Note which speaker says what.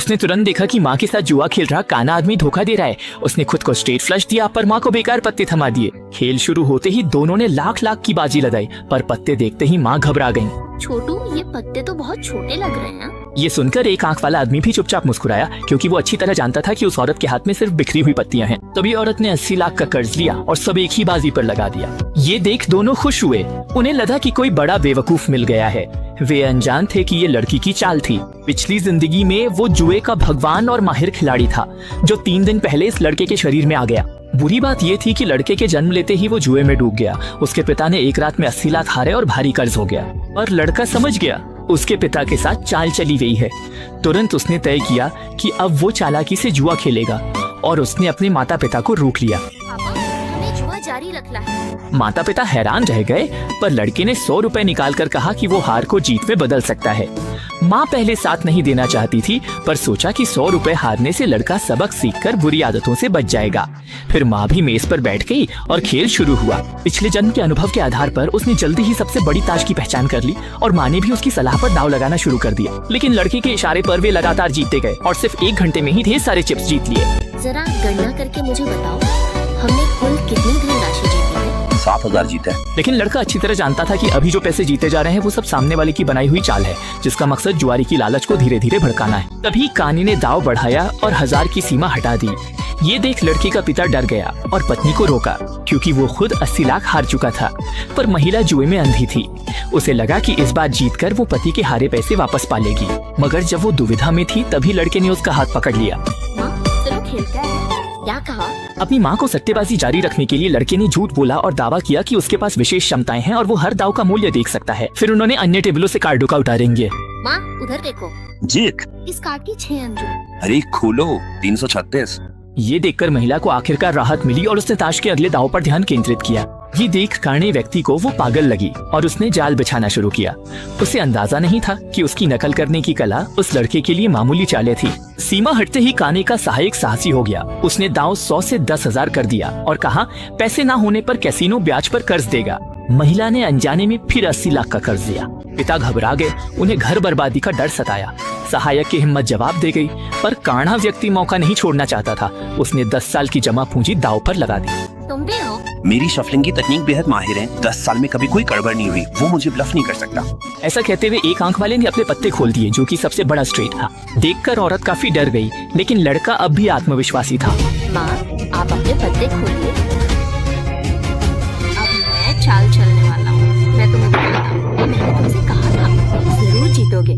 Speaker 1: उसने तुरंत देखा कि माँ के साथ जुआ खेल रहा काना आदमी धोखा दे रहा है। उसने खुद को स्ट्रेट फ्लश दिया पर माँ को बेकार पत्ते थमा दिए। खेल शुरू होते ही दोनों ने लाख लाख की बाजी लगाई पर पत्ते देखते ही माँ घबरा गयी।
Speaker 2: छोटू, ये पत्ते तो बहुत छोटे लग रहे हैं।
Speaker 1: ये सुनकर एक आंख वाला आदमी भी चुपचाप मुस्कुराया क्योंकि वो अच्छी तरह जानता था कि उस औरत के हाथ में सिर्फ बिखरी हुई पत्तियां हैं। तभी औरत ने 80 लाख का कर्ज लिया और सब एक ही बाजी पर लगा दिया। ये देख दोनों खुश हुए। उन्हें लगा कि कोई बड़ा बेवकूफ मिल गया है। वे अनजान थे कि ये लड़की की चाल थी। पिछली जिंदगी में वो जुए का भगवान और माहिर खिलाड़ी था जो 3 दिन पहले इस लड़के के शरीर में आ गया। बुरी बात ये थी कि लड़के के जन्म लेते ही वो जुए में डूब गया। उसके पिता ने एक रात में 80 लाख हारे और भारी कर्ज हो गया। और लड़का समझ गया उसके पिता के साथ चाल चली गई है। तुरंत उसने तय किया कि अब वो चालाकी से जुआ खेलेगा और उसने अपने माता पिता को रोक लिया।
Speaker 2: पापा, हमें जुआ जारी रखना है।
Speaker 1: माता पिता हैरान रह गए पर लड़के ने 100 रुपए निकाल कर कहा कि वो हार को जीत में बदल सकता है। माँ पहले साथ नहीं देना चाहती थी पर सोचा कि 100 रुपए हारने से लड़का सबक सीखकर बुरी आदतों से बच जाएगा। फिर माँ भी मेज पर बैठ गई और खेल शुरू हुआ। पिछले जन्म के अनुभव के आधार पर उसने जल्दी ही सबसे बड़ी ताश की पहचान कर ली और माँ ने भी उसकी सलाह पर दाव लगाना शुरू कर दिया। लेकिन लड़के के इशारे पर वे लगातार जीतते गए और सिर्फ 1 घंटे में ही ढेर सारे चिप्स जीत लिए।
Speaker 2: जरा गणना करके मुझे बताओ, हमने कुल कितनी धनराशि जीती है?
Speaker 3: 7,000 जीते हैं।
Speaker 1: लेकिन लड़का अच्छी तरह जानता था कि अभी जो पैसे जीते जा रहे हैं वो सब सामने वाले की बनाई हुई चाल है जिसका मकसद जुआरी की लालच को धीरे धीरे भड़काना है। तभी कानी ने दाव बढ़ाया और 1000 की सीमा हटा दी। ये देख लड़के का पिता डर गया और पत्नी को रोका क्योंकि वो खुद 80 लाख हार चुका था। पर महिला जुए में अंधी थी। उसे लगा कि इस बार जीतकर वो पति के हारे पैसे वापस पालेगी। मगर जब वो दुविधा में थी तभी लड़के ने उसका हाथ पकड़ लिया।
Speaker 2: माँ, चलो खेलते हैं। क्या कहा?
Speaker 1: अपनी माँ को सट्टेबाजी जारी रखने के लिए लड़के ने झूठ बोला और दावा किया कि उसके पास विशेष क्षमताएं हैं और वो हर दाव का मूल्य देख सकता है। फिर उन्होंने अन्य टेबलों से कार्डों का उतारेंगे।
Speaker 2: माँ, उधर देखो।
Speaker 3: जीत।
Speaker 2: इस कार्ड की 6 अंजू।
Speaker 3: अरे खोलो, 336।
Speaker 1: ये देखकर महिला को आखिरकार राहत मिली और उसने ताश के अगले दाव पर ध्यान केंद्रित किया। ये देख काणे व्यक्ति को वो पागल लगी और उसने जाल बिछाना शुरू किया। उसे अंदाजा नहीं था कि उसकी नकल करने की कला उस लड़के के लिए मामूली चालें थी। सीमा हटते ही काने का सहायक साहसी हो गया। उसने दाव 100 से 10,000 कर दिया और कहा पैसे ना होने पर कैसीनो ब्याज पर कर्ज देगा। महिला ने अनजाने में फिर 80 लाख का कर्ज दिया। पिता घबरा गए। उन्हें घर बर्बादी का डर सताया। सहायक की हिम्मत जवाब दे गई पर काढ़ा व्यक्ति मौका नहीं छोड़ना चाहता था। उसने 10 साल की जमा पूंजी दाव पर लगा दी।
Speaker 2: तुम भी हो?
Speaker 3: मेरी शफलिंग की तकनीक बेहद माहिर है। 10 साल में कभी कोई गड़बड़ नहीं हुई। वो मुझे ब्लफ नहीं कर सकता।
Speaker 1: ऐसा कहते हुए एक आंख वाले ने अपने पत्ते खोल दिए जो कि सबसे बड़ा स्ट्रेट था। देखकर औरत काफी डर गई लेकिन लड़का अब भी आत्मविश्वासी था।
Speaker 2: माँ, आप अपने पत्ते खोलिए। अब मैं चाल चलने वाला हूँ। मैं तुम्हें दिखाता हूँ। मैंने तुमसे कहा था जरूर जीतोगे।